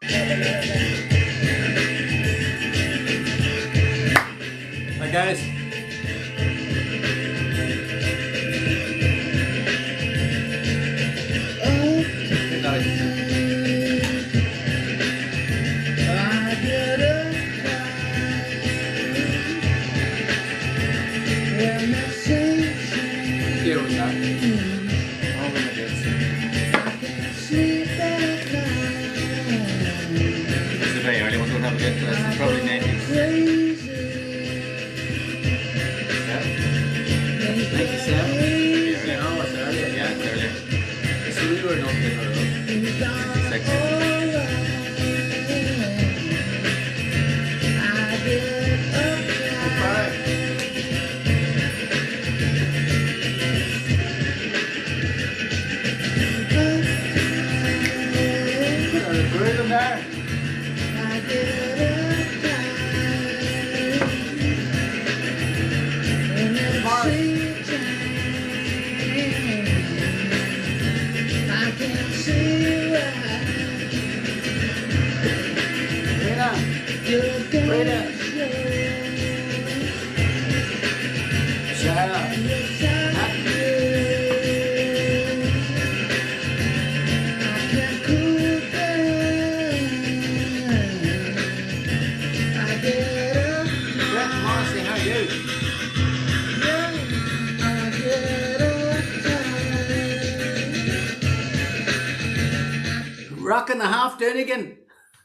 Hi guys. Good night. Here we are. All the kids. It's a very early one, don't have a good class. It's probably 90s. Yeah. 97? Yeah, oh, it's earlier. Yeah, it's earlier. So we were not good at all. 60s. Rocking the half Doonigan.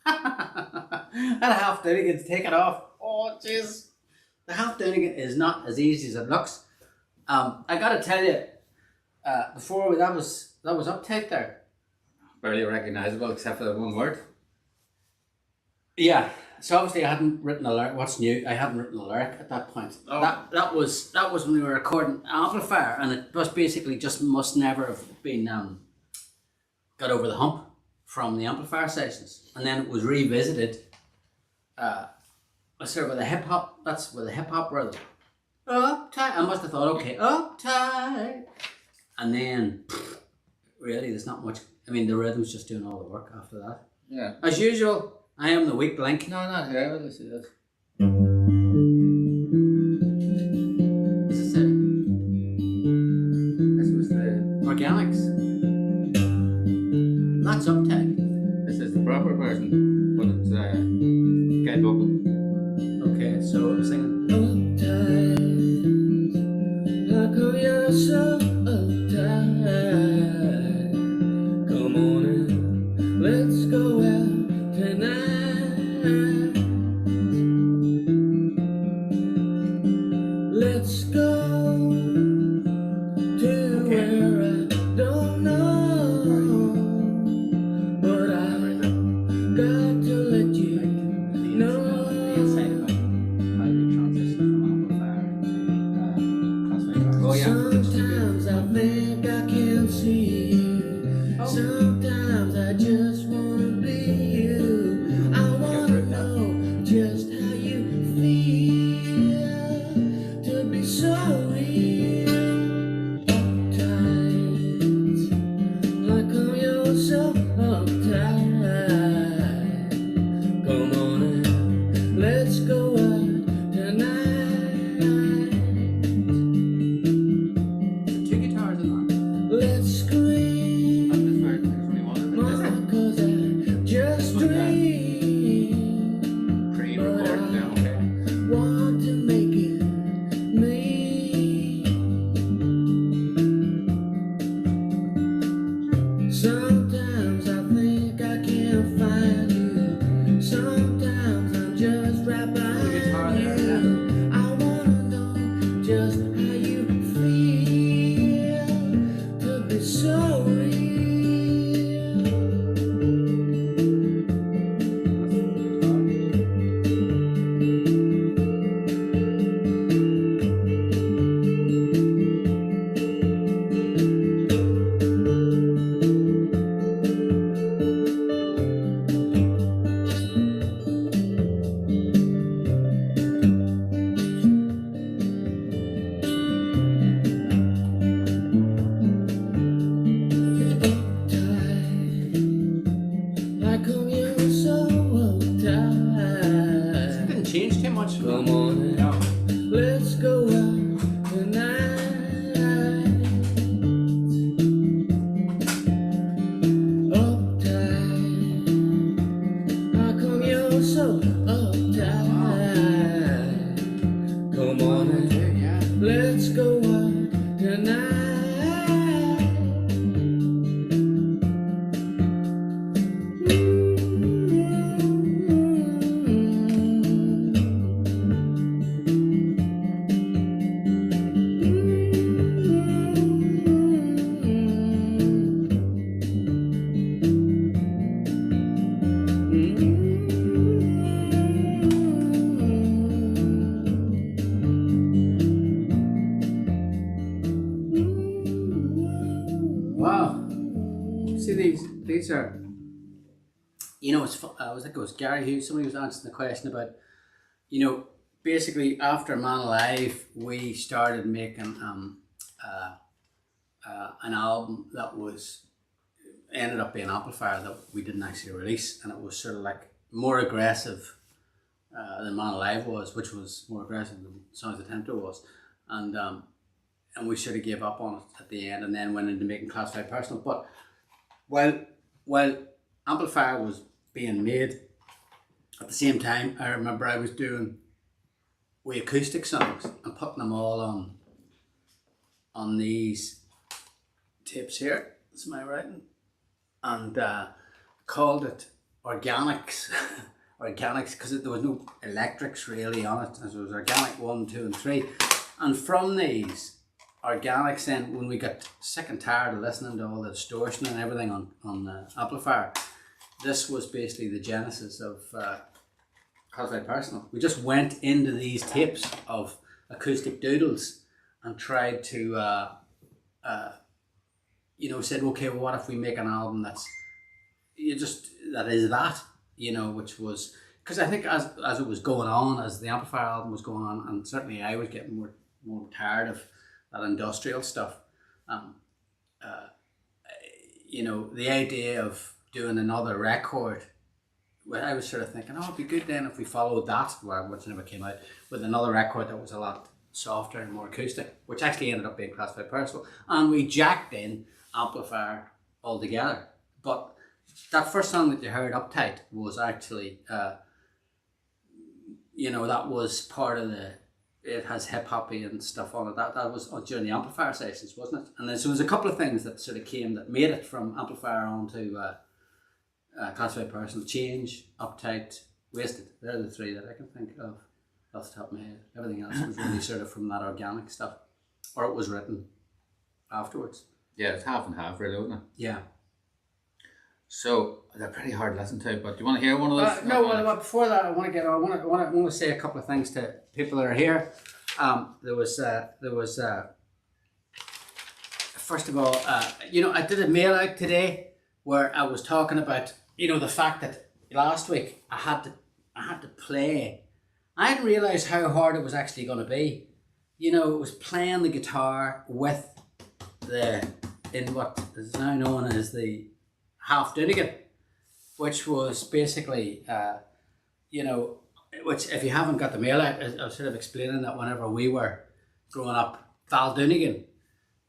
That half Doonigan's taken off. Oh jeez. The half Doonigan is not as easy as it looks. I gotta tell you, before that was Uptight there. Barely recognisable except for the one word. Yeah. So obviously I hadn't written a lyric. What's new? I hadn't written a lyric at that point. Oh. That was when we were recording Amplifier, and it was basically just must never have been got over the hump from the Amplifier sessions, and then it was revisited. Sort of with a hip hop. That's with a hip hop rhythm. Uptight. I must have thought, okay, uptight, and then really, there's not much. I mean, the rhythm's just doing all the work after that. Yeah. As usual, I am the weak link. No, not here. Let's see this. Is this it? This was the organics. That's Uptight. This is the proper version, but it's guide vocal. Okay, so I'm singing. Uptight, how come you're so uptight? Come on in, let's go out tonight. Let's go to where I don't know, but I got to let you changed too much. Come on, Yeah. let's go out tonight. Uptight, how come you're so uptight? Come on, let's go out tonight. Wow. See, these are, you know, I think it was Gary Hughes, somebody was answering the question about, you know, basically after Man Alive, we started making an album that ended up being Amplifier that we didn't actually release, and it was sort of like more aggressive than Man Alive was, which was more aggressive than Songs of Tempter was, and we sort of gave up on it at the end, and then went into making Classified Personal. But while Amplifier was being made, at the same time, I remember I was doing acoustic songs and putting them all on these tapes here. That's my writing, and called it Organics. Organics, because there was no electrics really on it, as it was Organic 1, 2 and 3. And from these Organics, then when we got sick and tired of listening to all the distortion and everything on the Amplifier, this was basically the genesis of Classified Personal. We just went into these tapes of acoustic doodles and tried to you know, said, okay, well, what if we make an album that is that, you know, which was, because I think as it was going on, as the Amplifier album was going on, and certainly I was getting more tired of that industrial stuff, you know, the idea of doing another record, well, I was sort of thinking, oh, it'd be good then if we followed that, which never came out, with another record that was a lot softer and more acoustic, which actually ended up being Classified Personal, and we jacked in Amplifier altogether. But that first song that you heard, Uptight, was actually, you know, that was part of it has hip hoppy and stuff on it. That was during the Amplifier sessions, wasn't it? And then so there was a couple of things that sort of came that made it from Amplifier onto Classified Personal: Change, Uptight, Wasted. They're the three that I can think of off the top of my head. Everything else was really sort of from that organic stuff, or it was written afterwards. Yeah, it's half and half, really, wasn't it? Yeah. So they're pretty hard to listen to. But do you want to hear one of those? No. Well, before that, I want to say a couple of things to people that are here. There was first of all, you know, I did a mail out today where I was talking about, you know, the fact that last week I had to play. I didn't realize how hard it was actually going to be. You know, it was playing the guitar with in what is now known as the half Doonigan, which was basically, you know, which if you haven't got the mail out, I was sort of explaining that whenever we were growing up, Val Doonigan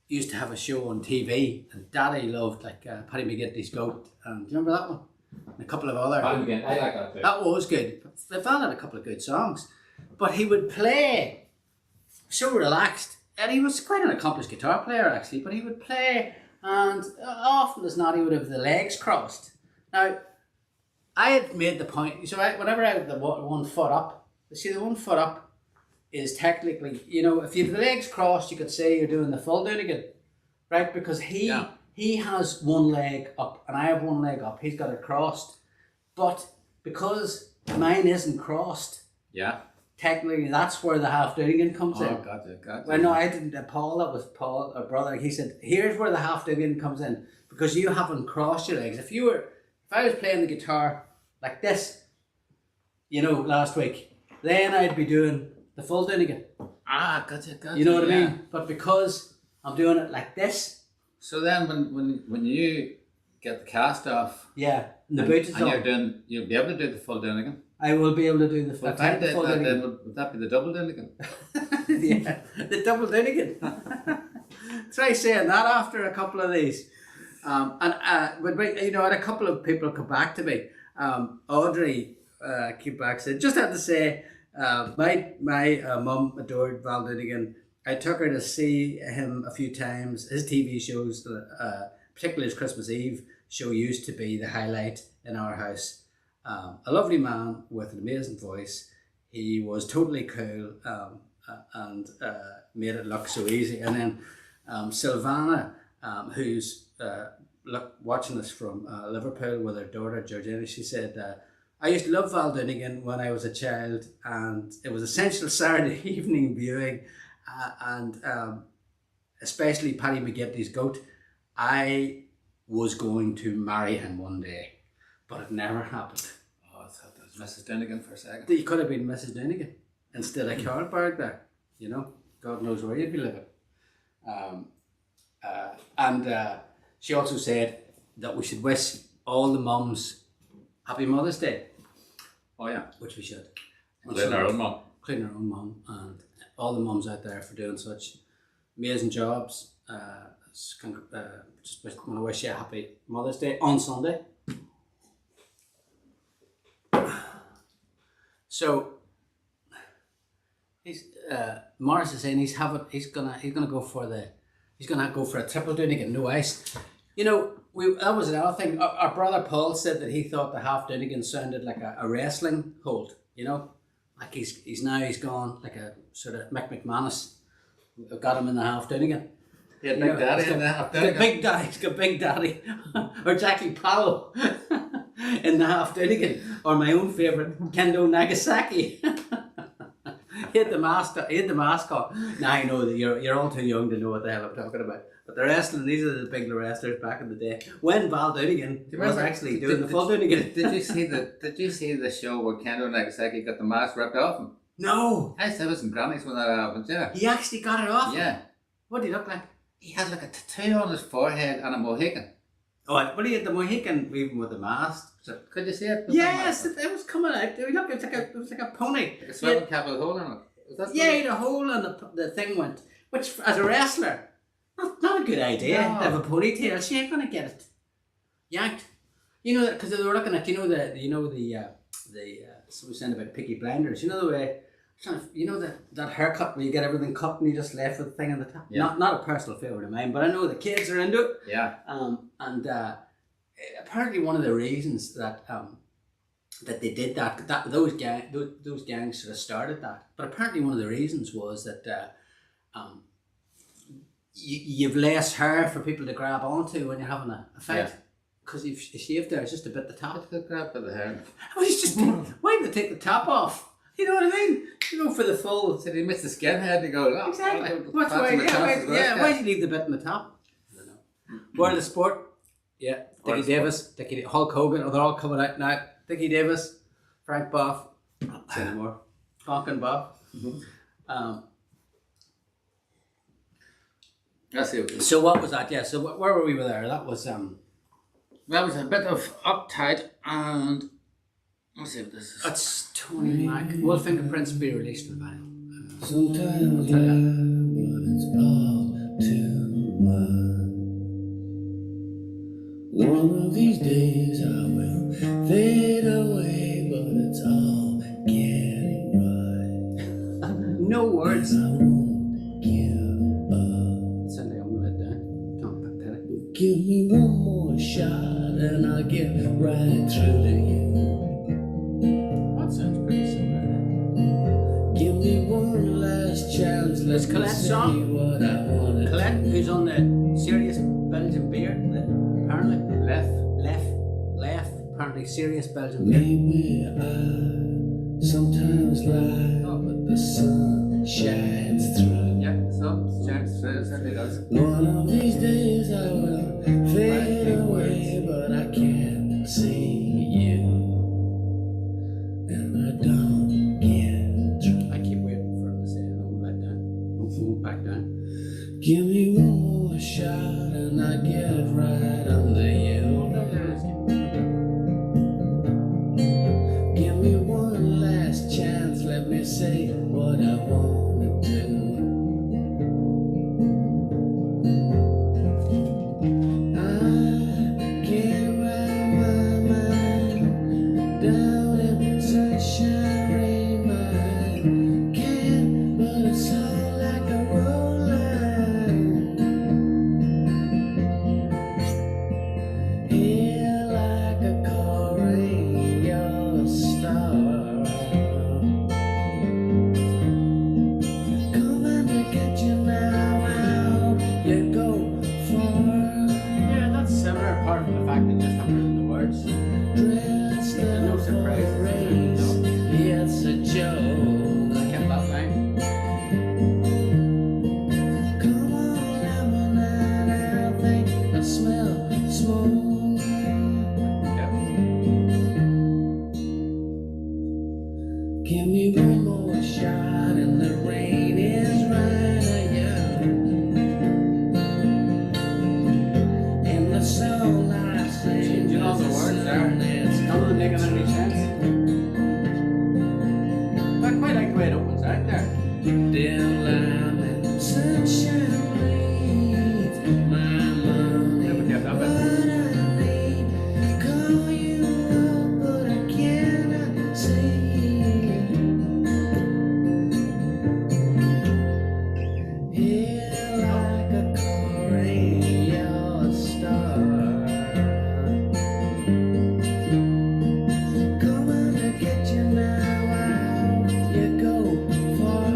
used to have a show on TV, and Daddy loved like Paddy McGinty's Goat, and do you remember that one? And a couple of other. I like that too. That was good. Val had a couple of good songs, but he would play so relaxed, and he was quite an accomplished guitar player actually, but he would play, and often as not he would have the legs crossed. Now, I had made the point, so whenever I had the 1 foot up, see the 1 foot up is technically, you know, if you have the legs crossed, you could say you're doing the full Doonigan, right? Because he has one leg up and I have one leg up. He's got it crossed, but because mine isn't crossed, technically that's where the half Doonigan comes in. Gotcha. Well, no, I didn't. Paul, that was Paul, our brother. He said, "Here's where the half Doonigan comes in because you haven't crossed your legs. If I was playing the guitar like this, you know, last week, then I'd be doing the full Doonigan. Gotcha. You know what I mean? But because I'm doing it like this." So then when you get the cast off. Yeah, and the boots is And on. you'll be able to do the full Donegan. I will be able to do the full If I did full that, Donegan. then would that be the double Donegan? Yeah, the double Donegan. Try saying that after a couple of these. But you know, I had a couple of people come back to me. Audrey came back and said, just had to say, my mum adored Val Donegan. I took her to see him a few times. His TV shows, particularly his Christmas Eve show, used to be the highlight in our house. A lovely man with an amazing voice. He was totally cool and made it look so easy. And then Silvana, who's watching us from Liverpool with her daughter Georgina, she said, I used to love Val Donegan when I was a child, and it was essential Saturday evening viewing, and especially Paddy McGinty's goat. I was going to marry him one day, but it never happened. Oh, I thought that was Mrs. Donegan for a second. You could have been Mrs. Donegan instead of Carlberg there, you know. God knows where you'd be living. And she also said that we should wish all the mums Happy Mother's Day. Oh yeah. Which we should. Including our own mum. Including our own mum, and all the mums out there for doing such amazing jobs. Just want to wish you a happy Mother's Day on Sunday. So Morris is saying he's gonna go for a triple Donegan, no ice. You know, that was another thing. Our brother Paul said that he thought the half Donegan sounded like a wrestling hold. You know, like he's gone like a sort of Mick McManus. I've got him in the half Donegan. Yeah, Big Daddy in the half Donegan. He's got Big Daddy or Jackie Powell in the half Donegan, or my own favourite Kendo Nagasaki. He had the mask on. Now I know that you're all too young to know what the hell I'm talking about. But the wrestling, these are the big wrestlers back in the day. When Val Donegan was actually doing the full Donegan. Did you see the show where Kendo Nagasaki got the mask ripped off him? No. I was in Granny's when that happened, yeah. He actually got it off? Yeah. What did he look like? He had like a tattoo on his forehead and a Mohican. Oh, well, he had the Mohican even with the mask. So, could you see it? Yes, it was coming out. Look, it was like a pony. Like a swimming cap with a hole in it. Yeah, he had a hole and the thing went. Which, as a wrestler, not a good idea. No. To have a ponytail. She ain't gonna get it yanked. You know that because they were looking at someone saying about Peaky Blinders. You know the way. You know that haircut where you get everything cut and you just left with the thing on the top. Yeah. Not a personal favourite of mine, but I know the kids are into it. Yeah. And apparently one of the reasons that they did those gangs sort of started that. But apparently one of the reasons was that you've less hair for people to grab onto when you're having a fight. Because if you shave there, it's just a bit the top. Just grab for the hair. Well, it's just why did they take the top off? You know what I mean? You go for the full. So they miss the skinhead and go, oh, exactly. What's why? Why do you leave the bit in the top? I don't know. World of Sport. Yeah. Dickie Davis, Hulk Hogan. Oh, they're all coming out now. Dickie Davis, Frank Boff. Not say anymore. Honk and Bob. Mm-hmm. That's it. So what was that? Yeah. So where were we there? That was That was a bit of Uptight and let's see what this is. That's Tony Mac. Will Fingerprints be released in vinyl? Sometimes but it's all too much. One of these days I will fade away, but it's all getting right. No words. I won't give up. Sunday I'm gonna let down. Don't back that. Give me one more shot and I'll get right through to you. That sounds pretty similar. Give me one last chance. Let's Colette's song. What I wanna Colette, who's on the Serious Belgian Beer, apparently. Left. Apparently Serious Belgian Beer. maybe I sometimes lie, but the sun shines through. Yeah, so chance certainly does. One of these days I will fade away, but I can't see you, and I don't get through. I keep waiting for him to say it. Don't let down. Don't move back down. Give me one more shot and I get right under you. say what I wanna do. I can't wrap my mind down in sunshine rain. Mine can't, but it's all like a roll line. Here like a car radio star. Coming to get you now. I hope you go far. Yeah, that's similar apart from the fact that just I'm reading the words. Dressed There's no up for surprise. a race. It's a joke. I kept that line. Come on, lemonade, I think I smell smoke. Yep. Give me one more shot and the rain is right, yeah. And the soul I sing, Changing all the words there. None of them making any sense. I quite like the way it opens out there. Dim lime and sunshine rays. My money, Never get that what bit. I need. Call you up, but I cannot see. Here like a car radio star. Coming to get you now. I hope you go far.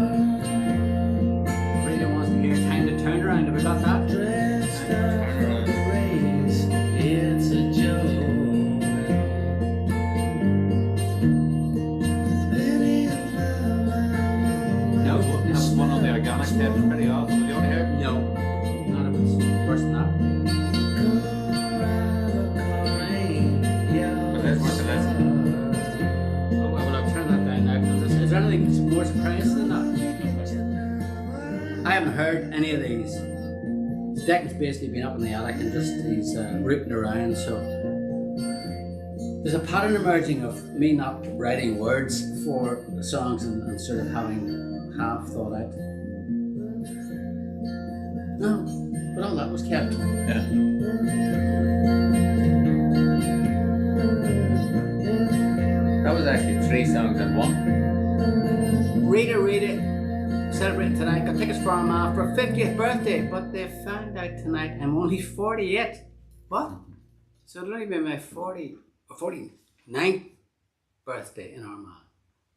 Frida wants to hear Time to Turn Around. Have we got that? Dressed up for the race, it's a joke. Then in my No, that's one on the organic step. It's pretty awesome. You want to hear? No. None of it's worse than that. But there's more to this. Oh, well, I'll turn that down now. Is there anything more surprising than that? I haven't heard any of these. Declan's basically been up in the attic and he's rooting around, so there's a pattern emerging of me not writing words for the songs and sort of having half thought out. No, but all that was kept. Yeah. That was actually 3 songs in one. Read it. Celebrating tonight. Got tickets for my for a 50th birthday, but they found out tonight I'm only 48. What? So it'll only be my 49th birthday in Armagh.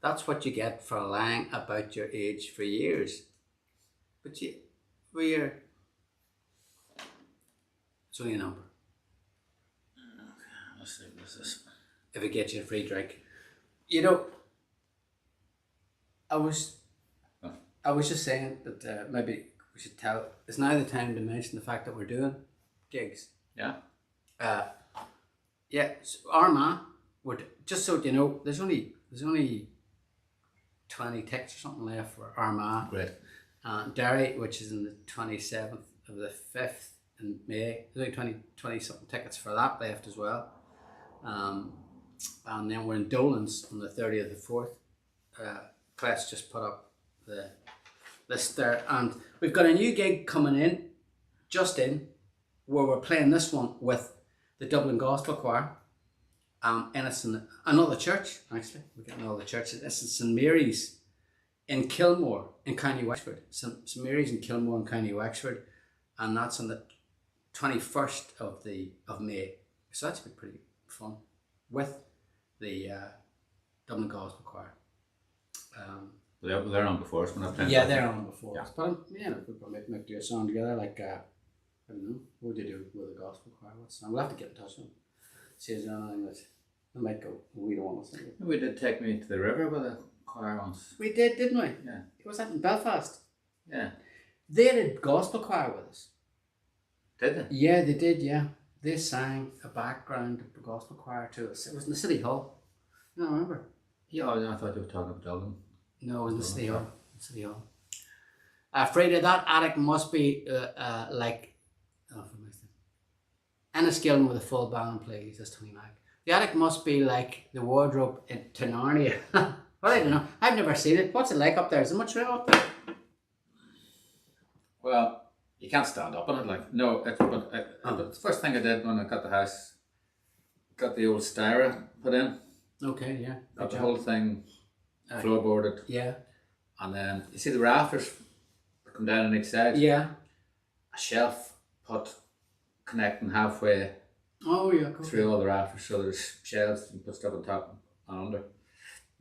That's what you get for lying about your age for years. But it's only a number. Let's see, what's this? If it gets you a free drink. You know, I was just saying that maybe we should tell. It's now the time to mention the fact that we're doing gigs. Yeah. Yeah, so Armagh would just so you know. There's only 20 tickets or something left for Armagh. Great. Derry, which is in the 27th of the 5th in May. There's only 20 something tickets for that left as well. And then we're in Dolan's on the 30th of the 4th. Clet's just put up the list there, and we've got a new gig coming in, where we're playing this one with the Dublin Gospel Choir. And it's in another church, actually. We're getting all the churches. It's in St Mary's in Kilmore in County Wexford. St Mary's in Kilmore in County Wexford, and that's on the 21st of May. So that's been pretty fun with the Dublin Gospel Choir. They're on before us when I've played. Yeah, they're on before Yeah. us. But we probably might do a song together. Like I don't know, what would you do with the Gospel Choir? What song? We'll have to get in touch with them. See if there's anything that they might go. We don't want to sing it. We did Take Me to the River with a choir once. We did, didn't we? Yeah. Was that in Belfast? Yeah. They did gospel choir with us. Did they? Yeah, they did. Yeah, they sang a background of the gospel choir to us. It was in the City Hall. No, I remember. Yeah, I thought you were talking about Dublin. No, it was in the City Hall. City Hall. Afraid of that attic must be like. Oh, for my thing. Enniskillen with a full band, please. That's Tony Mac. The attic must be like the wardrobe to Narnia. Well, I don't know. I've never seen it. What's it like up there? Is there much room up there? Well, you can't stand up on it. Like no, but the first thing I did when I got the house, got the old styra put in. Okay, yeah. Got the whole thing floorboarded. Yeah. And then you see the rafters that come down on each side. Yeah. A shelf put connecting halfway Oh, yeah. Cool. through all the rafters, so there's shelves you put stuff on top and under.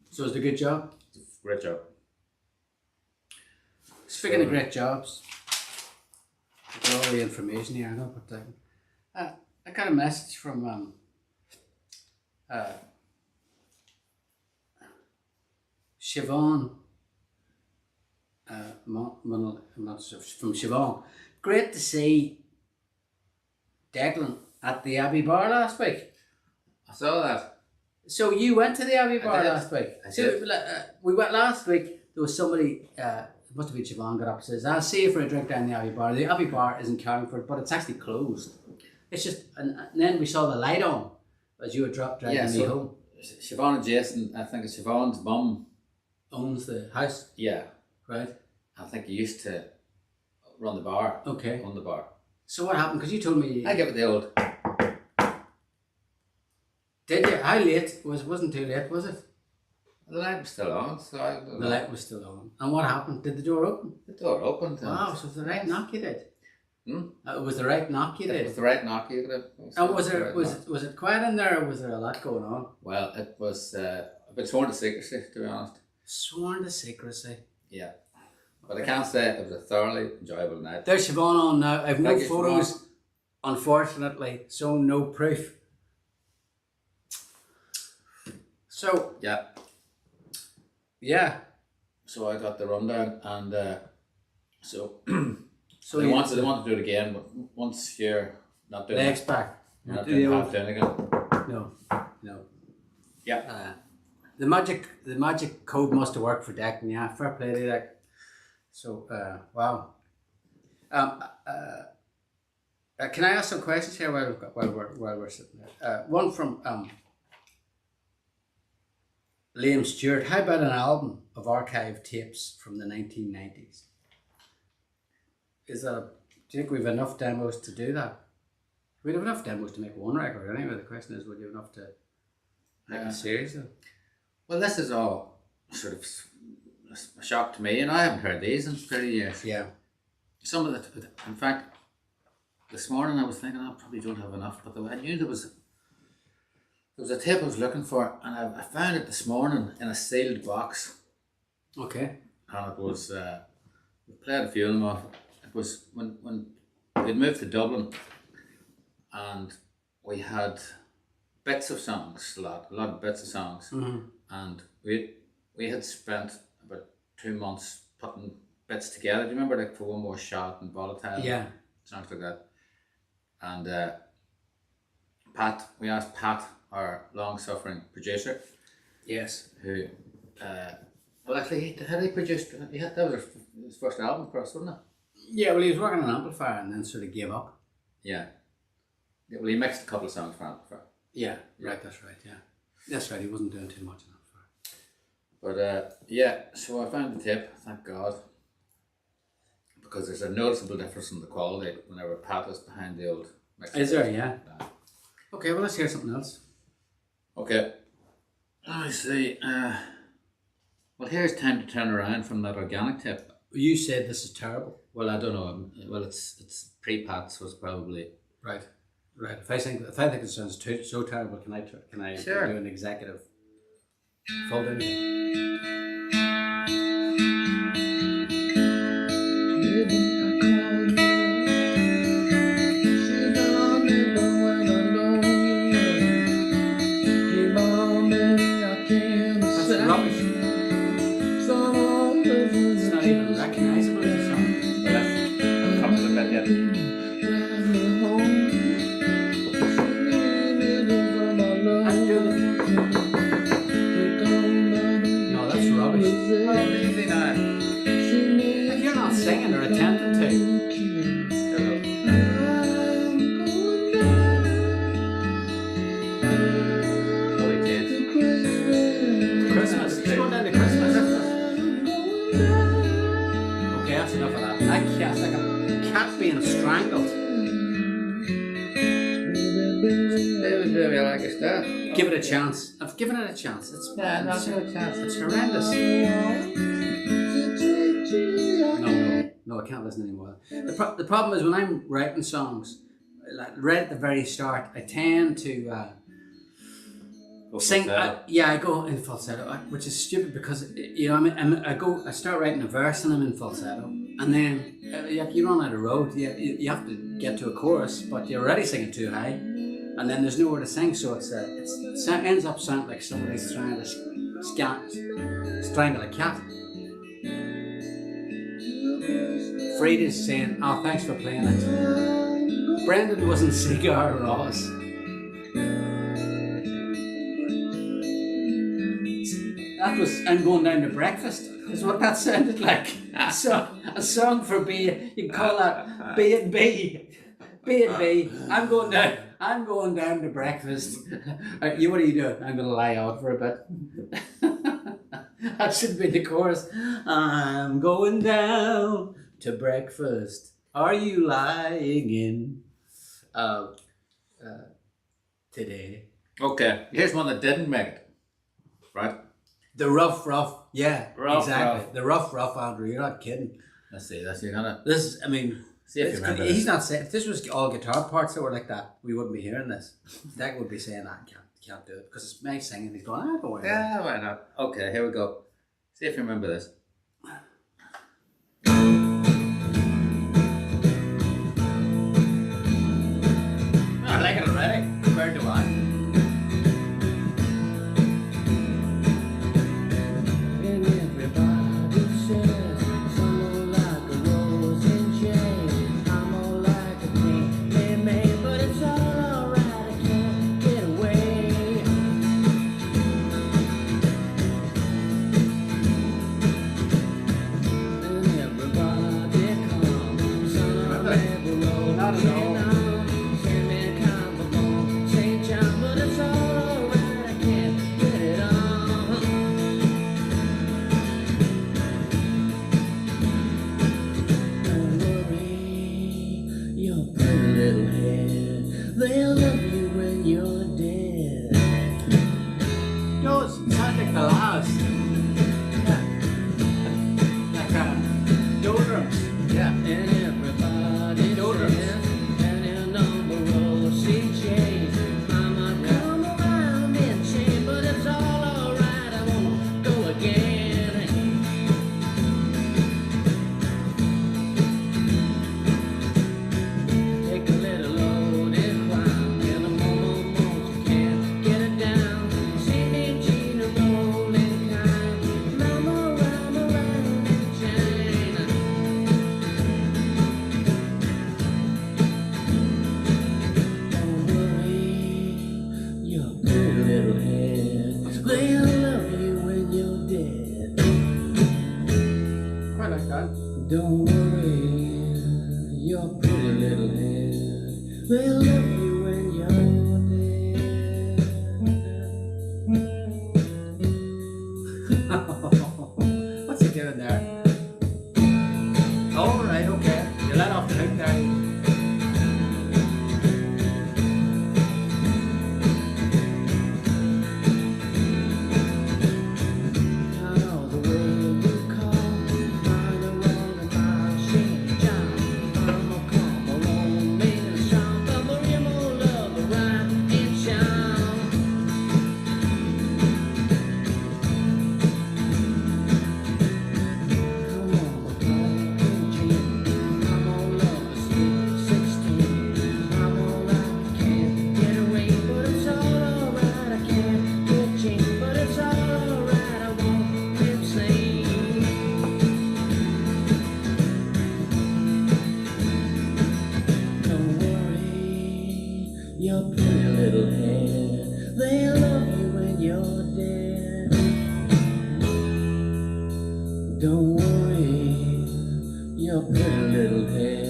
So it's a good job. Great job. Speaking of great jobs, I've got all the information here. I know, but I got a message from Siobhan. I'm not sure, from Siobhan. Great to see Declan at the Abbey Bar last week. I saw that. So you went to the Abbey Bar did. last week? I So did. we went last week. There was somebody, it must have been Siobhan, got up and says, I'll see you for a drink down the Abbey Bar. The Abbey Bar is in Carlingford, but it's actually closed. It's just, and then we saw the light on as you were driving me home. Siobhan and Jason, I think it's Siobhan's mum. Owns the house, Yeah. right? I think he used to run the bar. Okay. On the bar. So what happened? Because you told me. I give it the old. Did you? How late? Wasn't too late, was it? The light was still on, so The light was still on. And what happened? Did the door open? the door opened. Wow, so it was the right knock you did. Hmm? It was the right knock you It did. was the right knock you could have. And was it quiet in there, or was there a lot going on? Well, it was a bit sworn to secrecy, to be honest. Sworn to secrecy. Yeah. But I can't say it was a thoroughly enjoyable night. There's Siobhan on now. I've no Thank you, photos, Siobhan. unfortunately, so no proof. So Yeah. yeah. So I got the rundown, and so So they you- wanted to do it again, but once you're not doing legs it, back. you're not Do the doing old- half down again. No. Yeah. The magic code must have worked for Declan. Yeah, fair play to Declan. So wow. Can I ask some questions here while we're sitting there? One from Liam Stewart. How about an album of archive tapes from the 1990s? Is that? Do you think we've enough demos to do that? We'd have enough demos to make one record anyway. The question is, would you have enough to make a series? Well, this is all sort of a shock to me, and I haven't heard these in 30 years. Yeah. Some of the, in fact, this morning I was thinking I probably don't have enough, but I knew there was a tape I was looking for, and I found it this morning in a sealed box, Okay. and it was we played a few of them off. It was when we'd moved to Dublin, and we had bits of songs, a lot of bits of songs, and we had spent about 2 months putting bits together. Do you remember, like, For One More Shot and Volatile? Yeah. Songs like that. And we asked Pat, our long-suffering producer, Yes. who, well, actually, had he produced? That was his first album for us, wasn't it? Yeah, well, he was working on an amplifier and then sort of gave up. Yeah. Well, he mixed a couple of songs for Amplifier. Yeah, right, that's right, yeah. That's right, he wasn't doing too much on amplifier. But yeah, so I found the tape, thank God, because there's a noticeable difference in the quality whenever Pat is behind the old mixer. Is there, yeah? Okay, well, let's hear something else. Okay, let me see. Well, here's Time to Turn Around from that organic tape. You said this is terrible. Well, I don't know. Well, it's pre-Pat, so it's probably Right, right. If I think it sounds so terrible, can I Sure. do an executive fold in? That's rubbish. It's not even recognisable as a song. Well, that's come to the bit yet. I'm doing it. No, that's rubbish. Oh, easy now. If you're not singing or attempting to, Holy kids. Christmas. Just going down to cat being strangled. David Bowie, I like his stuff. Give it a chance. I've given it a chance. It's It's horrendous. No, I can't listen anymore. The problem is when I'm writing songs, like right at the very start, I tend to sing. I go in falsetto, which is stupid because I start writing a verse and I'm in falsetto, and then you run out of road. You have to get to a chorus, but you're already singing too high, and then there's nowhere to sing, so it ends up sounding like somebody's trying to strangle a cat. Frida's saying, "Oh, thanks for playing it." Brendan wasn't Cigar Ross. That was "I'm Going Down to Breakfast," is what that sounded like. So a song for B. You can call that B&B. B&B. I'm going down to breakfast. What are you doing? I'm going to lie out for a bit. That should be the chorus. I'm going down to breakfast. Are you lying in today? Okay, here's one that didn't make it. Right? The rough, yeah, Rough, exactly. rough. The rough, Andrew. You're not kidding. Let's see, you're gonna This is, I mean, see if you remember this. he's not saying. If this was all guitar parts that were like that, we wouldn't be hearing this. Declan would be saying, "I can't do it," because it's me singing. He's going, "Don't worry." Yeah, why not? Okay, here we go. See if you remember this. I like it already. Where do I? And everybody says I'm more like a rose in Jane. I'm more like a king, man, but it's all alright. I can't get away. And everybody comes on a rebel road. Not at all. St. John, but it's all alright. I can't get it on. Don't worry, your pretty little head. They'll love you when you're dead. No, it sounds like the last. Yeah. Like doldrums. Yeah. And everybody says, and in number roll CJ. Mama, come around and chain, but it's all alright. I won't go again. Take a little load and climb, and a moment you can't get it down. See me Gina rolling kind, mama round and chain. Don't worry, your pretty little head. They'll love you when you're dead. Quite like that. Don't worry, your pretty little head. They'll love you when you're dead. What's he doing there? All right, okay. You let off the hook there. I know the way you call, mine are wrong and my St. John. I'm a come along, mean and strong, but we're more love around in town. Come on, Paul, Jim. Come on, love, sweet 16. I'm all I can get away, but it's all alright. I can't get Jim, but it's all alright. I won't be insane. Don't worry, your pretty little head. They'll love you when you're dead. Don't worry, your pretty little head.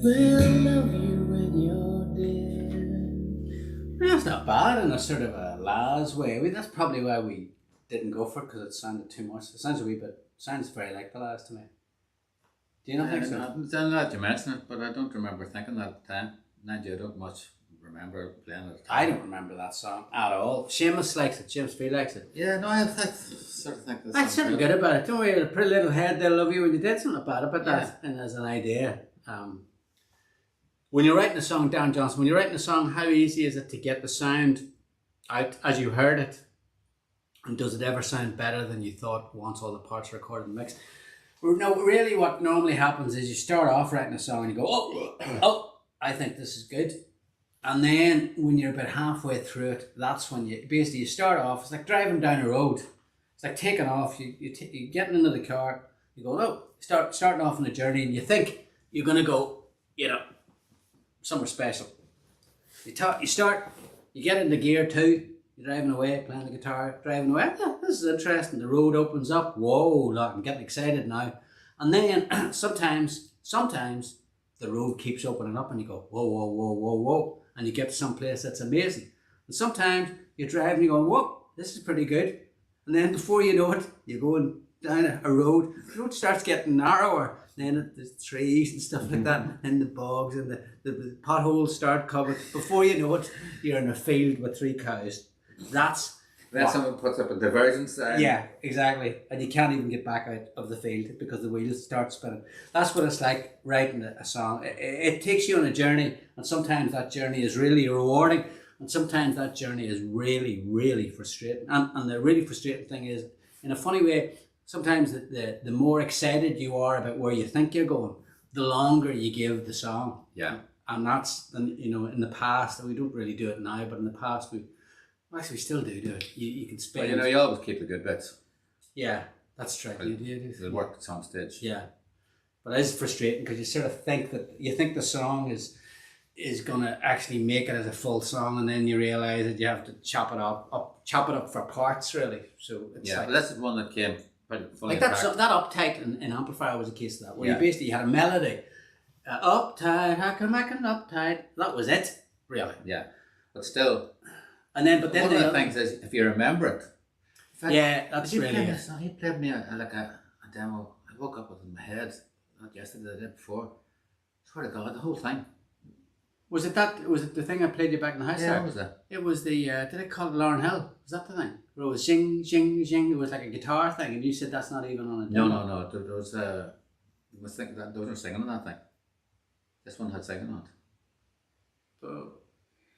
They'll love you when you're dead. That's not bad in a sort of a Laz way. That's probably why we didn't go for it, because it sounded too much. It sounds a wee bit, sounds very like the Laz to me. Do you not think so? I'm glad you mention it, but I don't remember thinking that at the time. Not you, I don't much remember playing it at the time. I don't remember that song at all. Seamus likes it. James Free likes it. Yeah, no, I sort of think this. I'd sort of good about it. Don't worry, a pretty little head, they'll love you when you did something about that. And as an idea. When you're writing a song, Dan Johnson, when you're writing a song, how easy is it to get the sound out as you heard it? And does it ever sound better than you thought once all the parts are recorded and mixed? No, really what normally happens is you start off writing a song and you go, oh, I think this is good. And then when you're about halfway through it, that's when you start off, it's like driving down a road. It's like taking off, you're getting into the car, you go, starting off on a journey and you think you're going to go, somewhere special. You get into gear 2, you're driving away, playing the guitar, driving away. Yeah, this is interesting. The road opens up. Whoa, look, I'm getting excited now. And then sometimes the road keeps opening up and you go, whoa. And you get to some place that's amazing. And sometimes you're driving and you're going, whoa, this is pretty good. And then before you know it, you're going down a road. The road starts getting narrower. Then there's trees and stuff like that, and the bogs and the potholes start coming. Before you know it, you're in a field with 3 cows. Then someone puts up a diversion sign. Yeah, exactly. And you can't even get back out of the field because the wheels start spinning. That's what it's like writing a song. It takes you on a journey, and sometimes that journey is really rewarding, and sometimes that journey is really, really frustrating. And the really frustrating thing is, in a funny way, sometimes the more excited you are about where you think you're going, the longer you give the song. Yeah. And that's, in the past, we don't really do it now, but in the past, we still do it. You can spend. Well, you always keep the good bits. Yeah, that's true. It'll work at some stage. Yeah. But it is frustrating because you sort of think the song is going to actually make it as a full song, and then you realise that you have to chop it up for parts, really. So it's but this is one that came fully like that Uptight in Amplifier was a case of that, where you basically had a melody. Uptight, how can I make an uptight? That was it, really. Yeah, but still. But then one of the things is, if you remember it. That's really it. He played me a demo. I woke up with it in my head, not yesterday, the day before. Swear to God, the whole thing. Was it the thing I played you back in the house? Yeah, what was that? It was the, did I call it Lauren Hill? Was that the thing? Where it was zing, zing, zing, it was like a guitar thing, and you said that's not even on a demo. No, there was, I was thinking that there was no singing on that thing. This one had singing on it. Oh.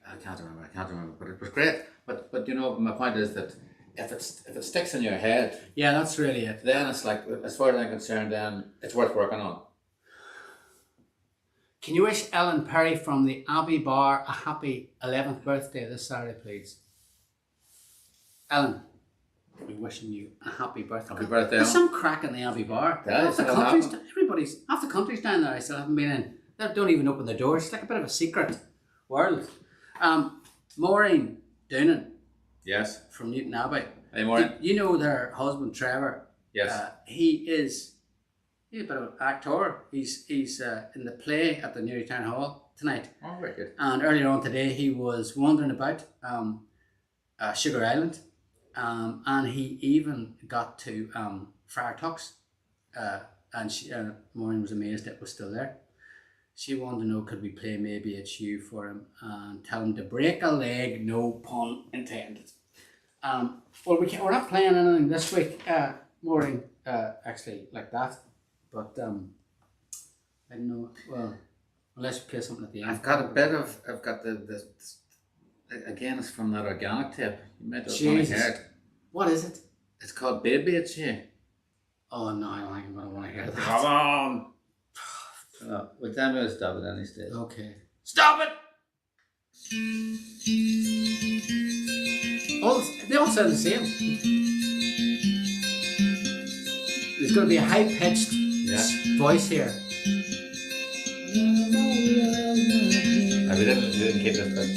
I can't remember, but it was great. But my point is that if it sticks in your head, yeah, that's really it. then it's like, as far as I'm concerned, then it's worth working on. Can you wish Ellen Perry from the Abbey Bar a happy 11th birthday this Saturday, please? Ellen, we're wishing you a happy birthday. Happy birthday. There's some crack in the Abbey Bar. Half the country's down there. I still haven't been in. They don't even open the doors. It's like a bit of a secret world. Maureen Doonan. Yes. From Newton Abbey. Hey, Maureen. You know their husband Trevor. Yes. He's a bit of an actor. He's in the play at the Newry Town Hall tonight. Oh, very good. And earlier on today, he was wandering about Sugar Island, and he even got to Friar Tuck's, and Maureen was amazed it was still there. She wanted to know, could we play Maybe It's You for him and tell him to break a leg, no pun intended. Well, we're not playing anything this week, Maureen, actually, like that. But I don't know. Well, unless you play something at the end. I've got the again, it's from that organic tape. You might have heard. What is it? It's called Baby It's You. Oh no, I don't think I'm gonna want to hear that. Come on. We'll tell me to stop at any stage. Okay. Stop it! They all sound the same. There's going to be a high-pitched voice here. We didn't keep this bit.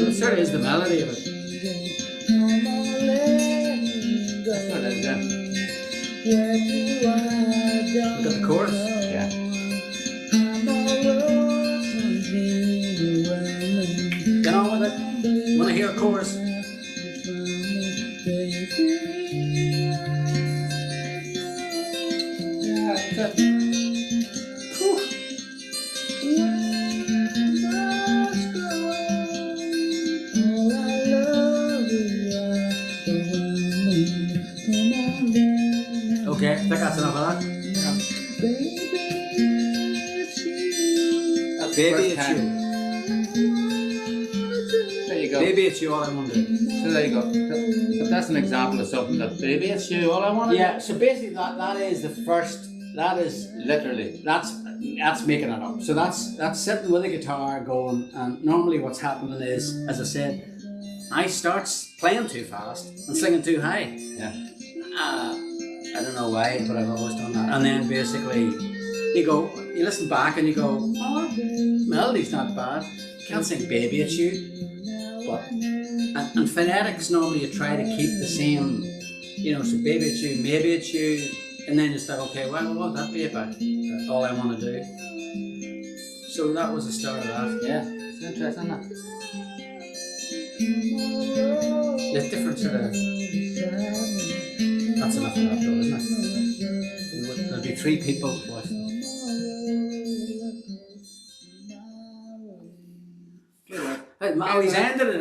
It sort of is the melody of it. That's what it is, We've got the chorus. Yeah. Get on chorus. Okay, I think that's enough of that. That's Baby, first it's time. you. There you go. Baby, it's you, all I want to do. So there you go. So that's an example of something that baby, it's you, all I want to Yeah, so basically that is the first, that is, do. Literally. that's making it up. So that's sitting with a guitar going, and normally what's happening is, as I said, I start playing too fast and singing too high. Yeah. I don't know why, but I've always done that. And then basically, you listen back and you go, oh, melody's not bad. You can't sing Baby It's You. But, and phonetics, normally you try to keep the same, so Baby It's You, Maybe It's You, and then you start, okay, well, what would that be about? All I want to do. So that was the start of that. Yeah. It's interesting, isn't it? There's different sort of, that's enough of that though, isn't it? There'll be 3 people watching. Hey, he's ended it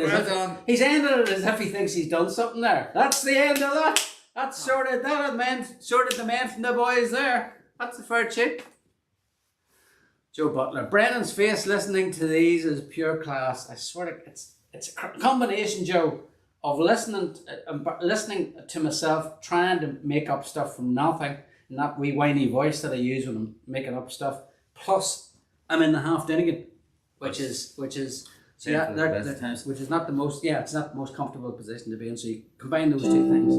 he's ended it as if he thinks he's done something there. That's the end of that. That's sorted the men from the boys there. That's the fair check. Joe Butler. Brennan's face listening to these is pure class. I swear to it's a combination, Joe, of listening to myself, trying to make up stuff from nothing, and that wee whiny voice that I use when I'm making up stuff. Plus, I'm in the half Dinnigan, which is which is not the most it's not the most comfortable position to be in. So you combine those 2 things.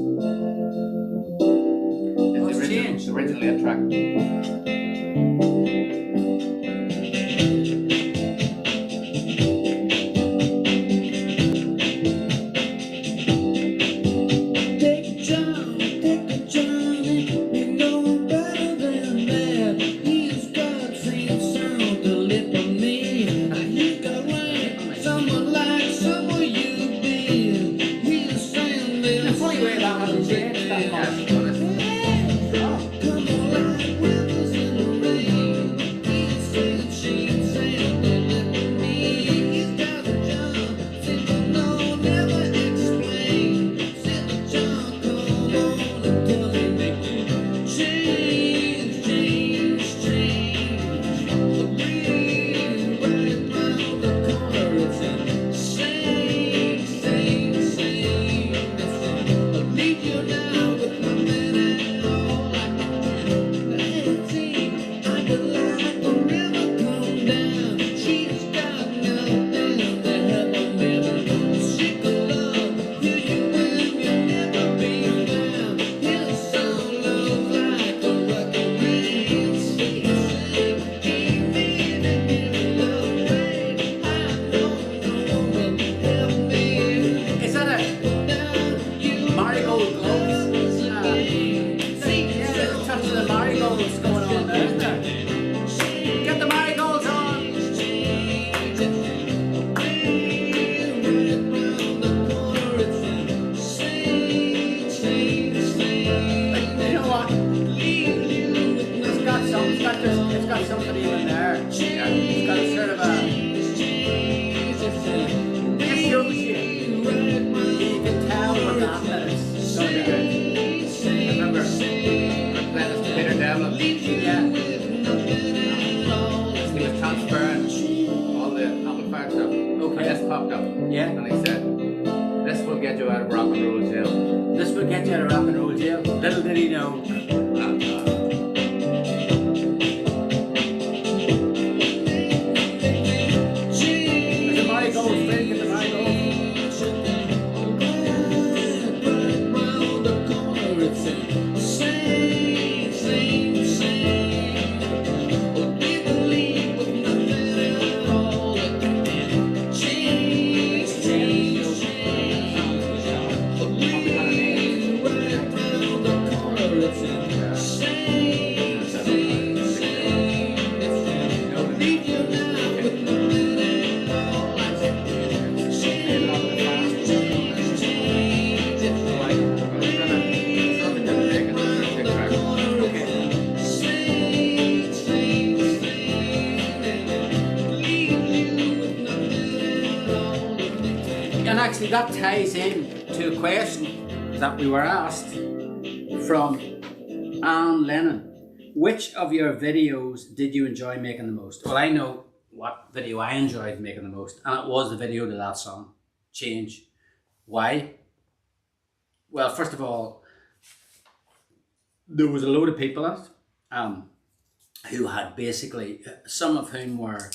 It's changed. Originally a track. It's actually that ties in to a question that we were asked from Anne Lennon. Which of your videos did you enjoy making the most? Well, I know what video I enjoyed making the most, and it was the video to that song, Change. Why? Well, first of all, there was a load of people in it who had basically, some of whom were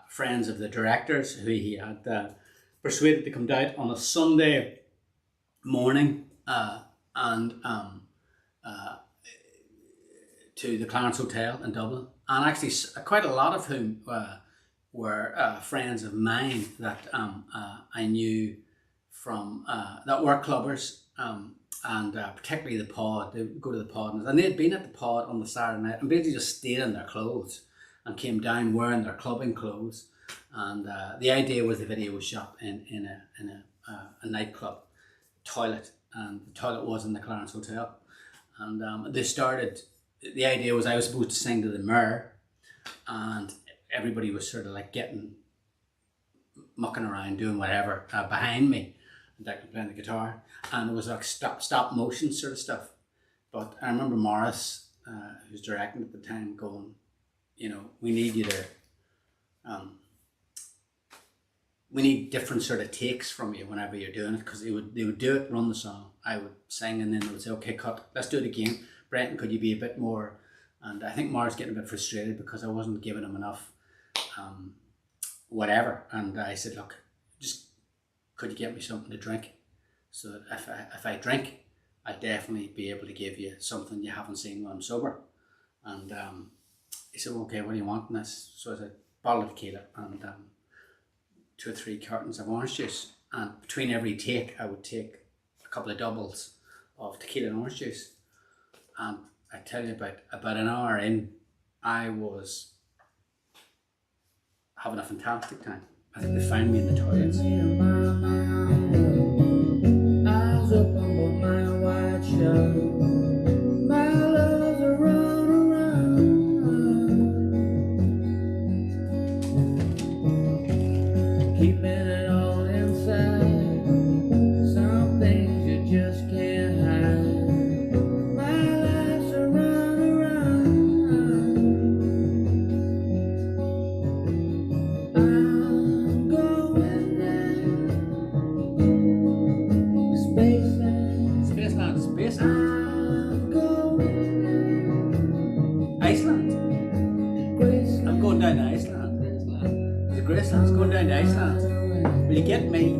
friends of the directors who he had persuaded to come down on a Sunday morning and to the Clarence Hotel in Dublin, and actually quite a lot of whom were friends of mine that I knew from that were clubbers, and particularly the pod. They would go to the pod, and they had been at the pod on the Saturday night and basically just stayed in their clothes and came down wearing their clubbing clothes. And the idea was the video was shot in a nightclub toilet, and the toilet was in the Clarence Hotel. And they started. The idea was I was supposed to sing to the mirror, and everybody was sort of like mucking around, doing whatever behind me, and Declan playing the guitar, and it was like stop motion sort of stuff. But I remember Morris, who's directing at the time, going, you know, we need you to, we need different sort of takes from you whenever you're doing it, because they would do it, run the song, I would sing, and then they would say, okay, cut, let's do it again. Brenton, could you be a bit more? And I think Mars getting a bit frustrated because I wasn't giving him enough whatever. And I said, look, just could you get me something to drink? So that if I drink, I'd definitely be able to give you something you haven't seen when I'm sober. And he said, well, okay, what do you want in this? So I said, bottle of tequila and 2 or 3 cartons of orange juice. And between every take, I would take a couple of doubles of tequila and orange juice. And I tell you, about an hour in, I was having a fantastic time. I think they found me in the toilets. Eyes open but my white shut. My love's a run around, keeping it all inside. Some things you just can't hide. Graceland's going down to Iceland. Will you get me?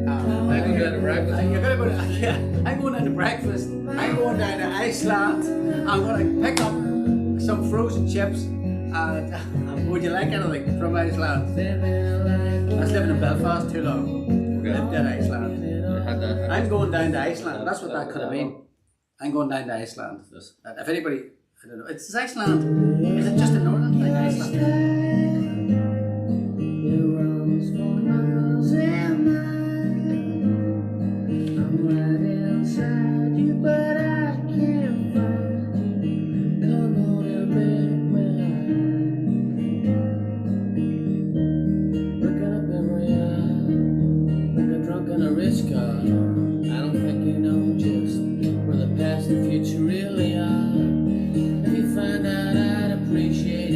I can go to breakfast. You're gonna go to, yeah, I'm going down to breakfast. I'm going down to Iceland. I'm going to pick up some frozen chips. And would you like anything from Iceland? I was living in Belfast too long. Lived in Iceland. I'm going down to Iceland. That's what that could have been. I'm going down to Iceland. If anybody, I don't know, it's Iceland. Is it just a northern thing, Iceland? The future really are. If you find out, I'd appreciate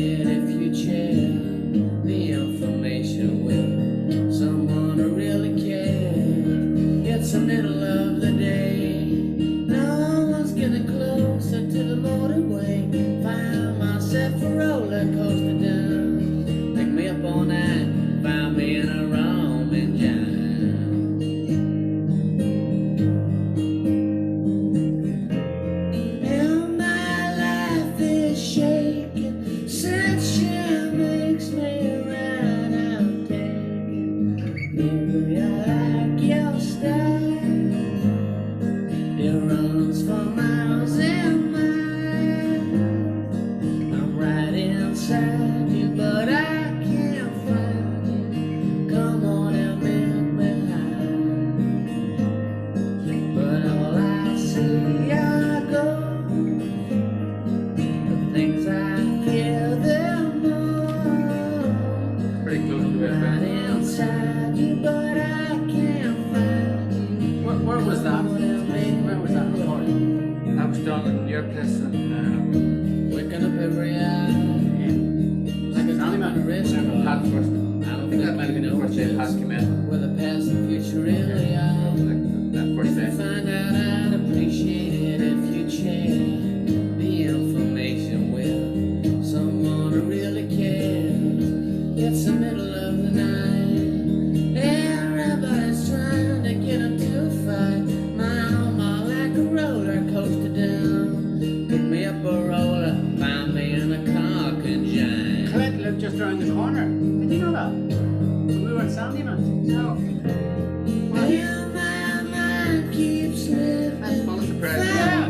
to rescue Remember Pat us. first? I think that might have been the first day Pat came in. Where the past and future really are. That first day. Find out I'd appreciate it if you share the information with someone who really cares. It's the middle of the night. Everybody's trying to get into a fight. My arm like a roller coaster down. Pick me up a roller, find me in a car conjoined. Clint lived just around the corner. Did you know that? When we were at Sandyman. No. Well, my mind keeps living. That's full of surprise. Yeah.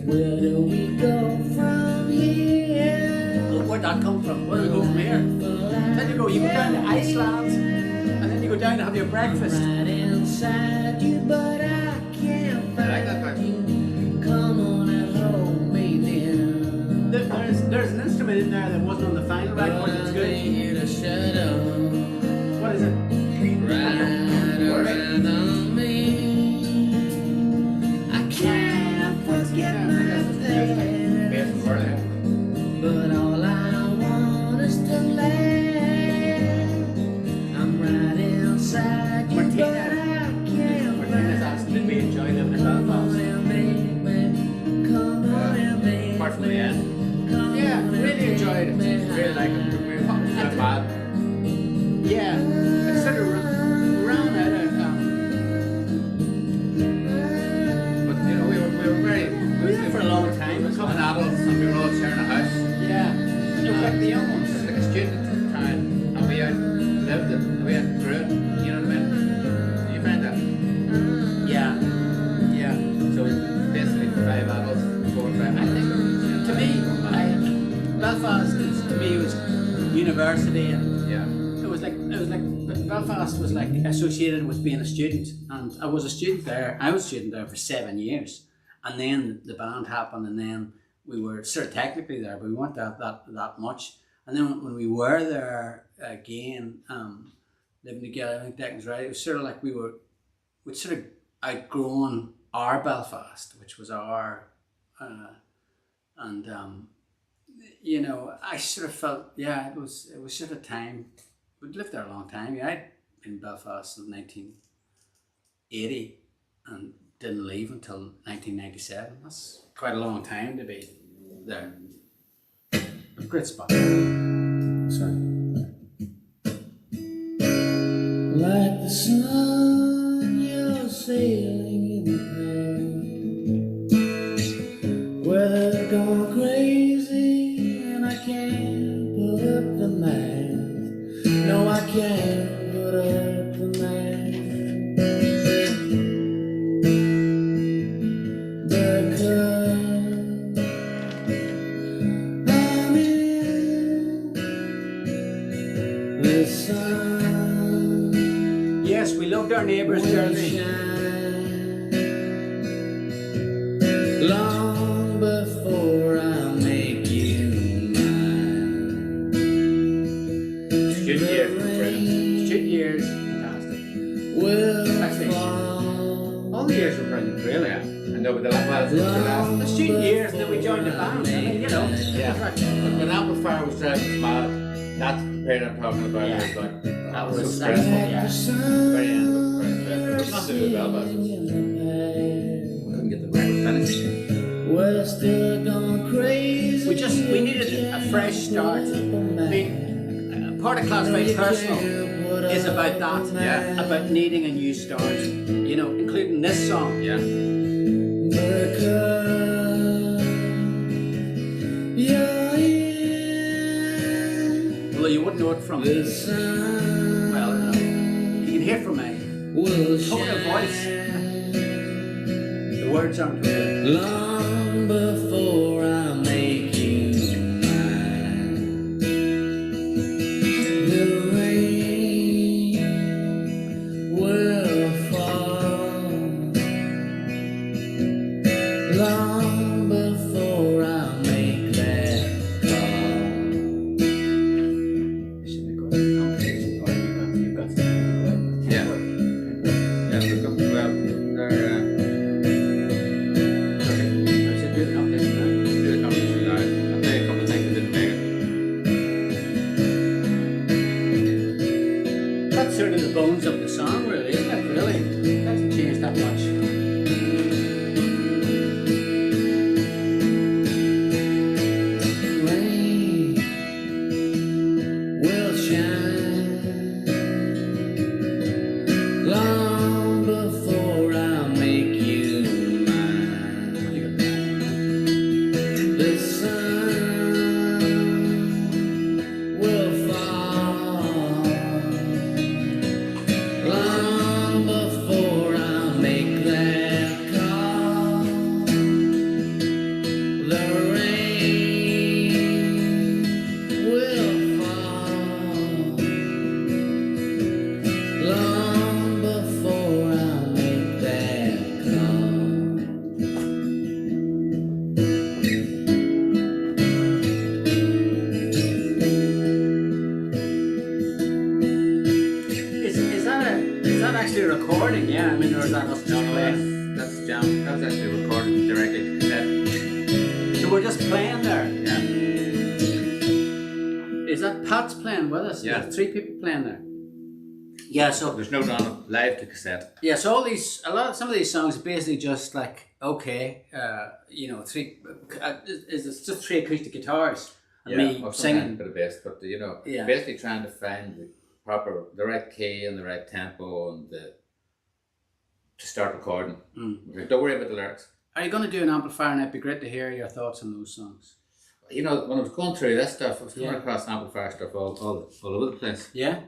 Where do we go from here? Where'd that come from? Where do we go from here? Then you go down to Iceland, and then you go down to have your breakfast. Right inside you, but I can't I like that find part. you. Come on and hold me near. There's an instrument in there that wasn't on the final record, but it's good. Here to shut up. What is it? Right around on me. I can't forget my Based past, on where but all I want is to laugh. I'm right inside you, but I can't Martinez asked, did we enjoy living in Belfast? Come on and make Apart from the end. Yeah, really enjoyed it. Really like it. We were not bad. Yeah, it's sort of ran out of But you know, we were very we were there for a long time. It's becoming adults and we were all sharing a house. Yeah, it was like the young ones. Just like a student at the time. And we outlived it. And we outgrew it. You know what I mean? Do you find that? Yeah, yeah. So basically 5 adults, 4 or 5 I think to me, Belfast to me was university, and yeah. it was like Belfast was like associated with being a student, and I was a student there. I was a student there for 7 years, and then the band happened, and then we were sort of technically there, but we weren't that much. And then when we were there again, living together, I think Declan's right. It was sort of like we'd sort of outgrown our Belfast, which was our, you know, I sort of felt, yeah, it was sort of time. We'd lived there a long time. Yeah, I'd been in Belfast since 1980 and didn't leave until 1997. That's quite a long time to be there. Great spot. Sorry. Like the sun, you're sailing in the pain. Weather gone crazy, and I can't put up the mask. No, I can't put up the mask. Because I'm in the sun. Yes, we loved our neighbours, Jersey. Long before I make you mine. Student years were brilliant. Student years, fantastic. Will Actually, fall. all the years were brilliant, really. Yeah. And over the last The student years, and then we joined the band. I mean, you know. Yeah. When Amplifier was driving mad, that's the period I'm talking about. Yeah. It was like, that was so was stressful. like- Like the sun. Very end was very stressful. It was nothing to do with Belfast. We couldn't get the record finished. We're still going crazy. We needed a fresh start. I mean, part of Class Very Personal is about that. Yeah. About needing a new start. You know, including this song. Yeah. Because you're in Although you wouldn't know it from, the sun. well, you can hear from my Will tone of voice. shine The words aren't good. long before I make you mine. The rain will fall long before I make that call. Should we go to the competition? Or you've got something? Yeah. Yeah, we've got, well, they're, okay. just playing there. Yeah. Is that Pat's playing with us? Yeah. There's 3 people playing there. Yeah, so There's no down live to cassette. yeah, so some of these songs are basically just like, okay, 3 it's just 3 acoustic guitars and me or singing. sometimes a bit of bass, but Yeah. basically trying to find the right key and the right tempo and to start recording. Don't worry about the lyrics. Are you going to do an amplifier? And it'd be great to hear your thoughts on those songs. When I was going through this stuff, I was coming across amplifier stuff all over the place. Yeah?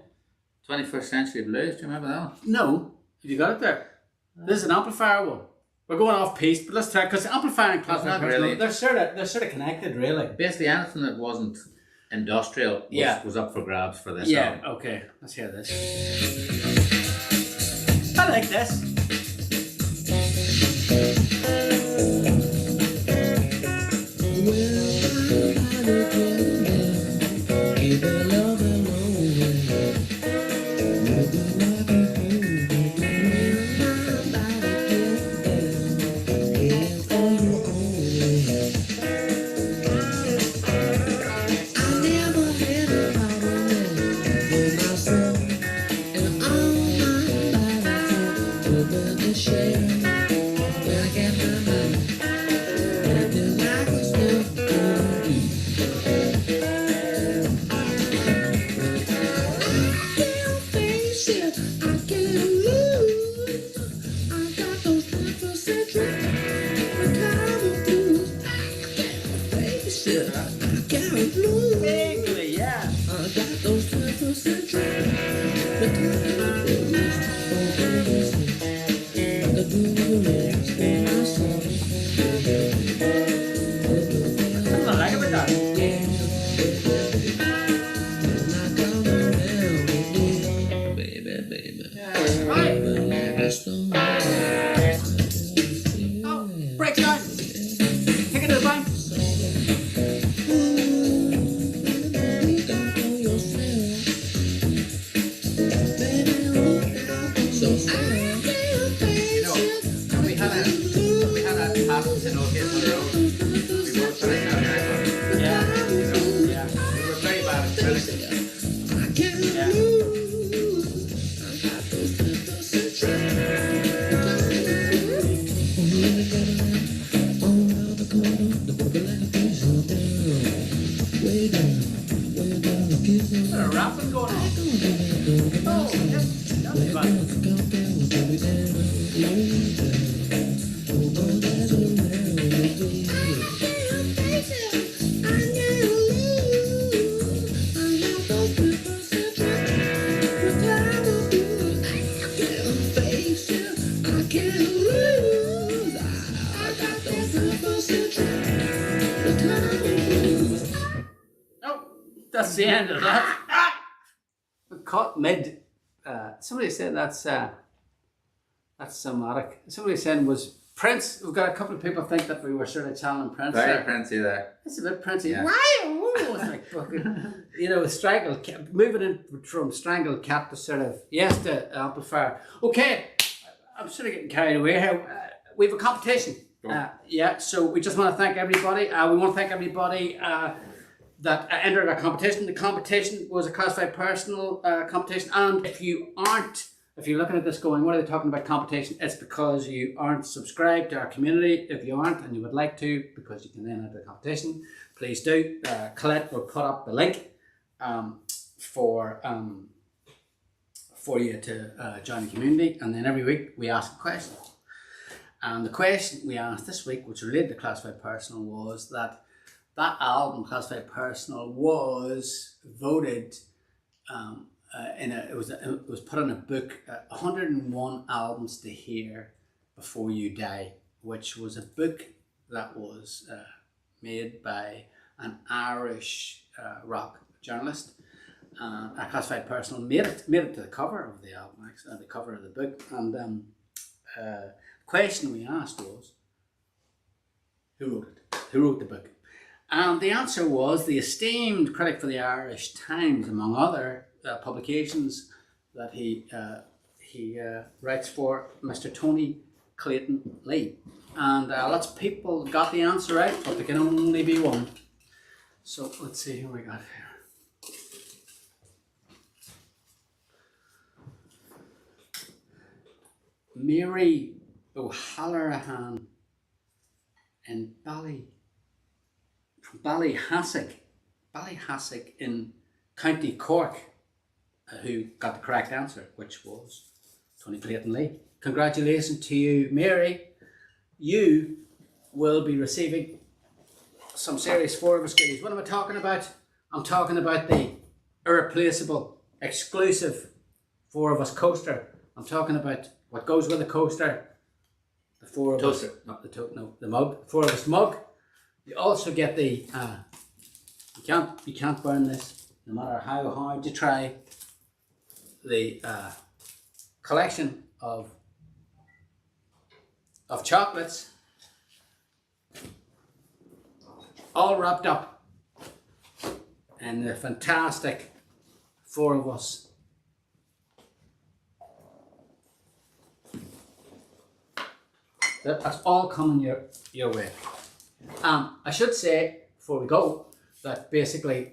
21st Century Blues, do you remember that one? No. Have you got it there? This is an amplifier one. We're going off piece, but let's try, because amplifier and classical not personal, really. they're sort of connected, really. Basically anything that wasn't industrial was up for grabs for this album. Okay. Let's hear this. I like this. Vaguely, yeah. That's what I like about that. Right. Oh, break time. Take it to the bank. We had a pass in O'Keefe on the road. We were putting down the record. Yeah. We were very bad at finishing. There's a rapping going on. Oh, yes. Tell me about it. Oh, that's the end of that. We caught mid. Somebody said that's somatic. Somebody said was Prince. We've got a couple of people think that we were sort of channeling Prince. Very Princey there. It's a bit Princey. Yeah. Wow, it's like fucking, strangled cat, moving in from strangled cat to sort of the amplifier. Okay, I'm sort of getting carried away here. We have a competition. So we just want to thank everybody. We want to thank everybody that entered our competition. The competition was a classified personal competition, and if you're looking at this going, what are they talking about competition? It's because you aren't subscribed to our community. If you aren't and you would like to, because you can then enter the competition, please do. Colette will put up the link for you to join the community, and then every week we ask a question. And the question we asked this week, which related to Classified Personal, was that album, Classified Personal, was voted it was put in a book, 101 albums to hear before you die, which was a book that was made by an Irish rock journalist. A Classified Personal made it to the cover of the album, actually, the cover of the book. And the question we asked was, who wrote it? Who wrote the book? And the answer was the esteemed critic for the Irish Times, among other publications that he writes for, Mr. Tony Clayton Lee. and lots of people got the answer right, but there can only be one. So let's see who we got here. Mary O'Halloran in Ballyhassack in County Cork, who got the correct answer, which was Tony Clayton Lee. Congratulations to you, Mary. You will be receiving some serious 4 of us goodies. What am I talking about? I'm talking about the irreplaceable, exclusive 4 of us coaster. I'm talking about what goes with a coaster. The 4 of us, not the mug. 4 of us mug. You also get the you can't burn this, no matter how hard you try. The collection of chocolates, all wrapped up, and they're fantastic 4 of us. That's all coming your way. I should say before we go that basically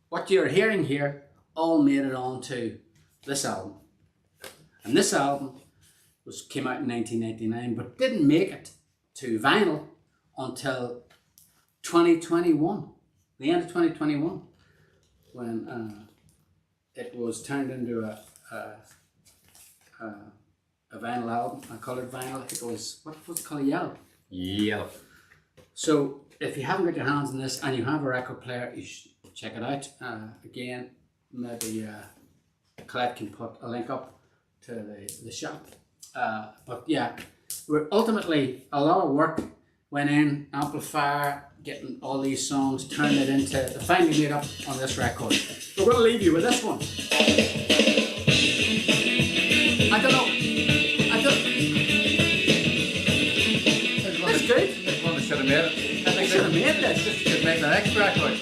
what you're hearing here all made it onto this album, and this album came out in 1999, but didn't make it to vinyl until 2021, the end of 2021, when it was turned into a vinyl album, a coloured vinyl. I think it was, what was it called, yellow? Yellow. So if you haven't got your hands on this and you have a record player, you should check it out. Again, maybe Colette can put a link up to the shop. But yeah, we're ultimately, a lot of work went in, amplifier, getting all these songs, turned it into, finally made up on this record. We're going to leave you with this one. I don't know. That's good. This one should have made it. They should have made this. Just should make the next record.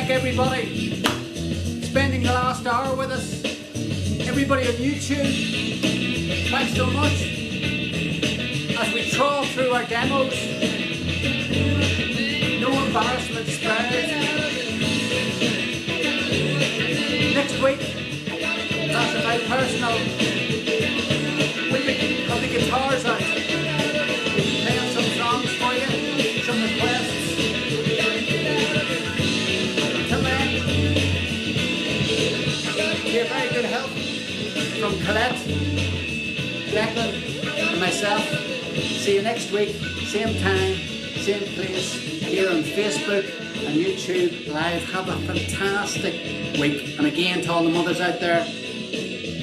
Everybody spending the last hour with us, everybody on YouTube, thanks so much as we trawl through our demos. No embarrassment spared. Next week, that's about personal. We'll be guitars out. Playing some songs for you, some requests. Until then, to your very good health from Colette, Declan, and myself. See you next week, same time, same place, here on Facebook and YouTube Live. Have a fantastic week. And again, to all the mothers out there,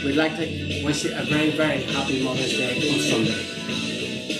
we'd like to wish you a very, very happy Mother's Day on Sunday.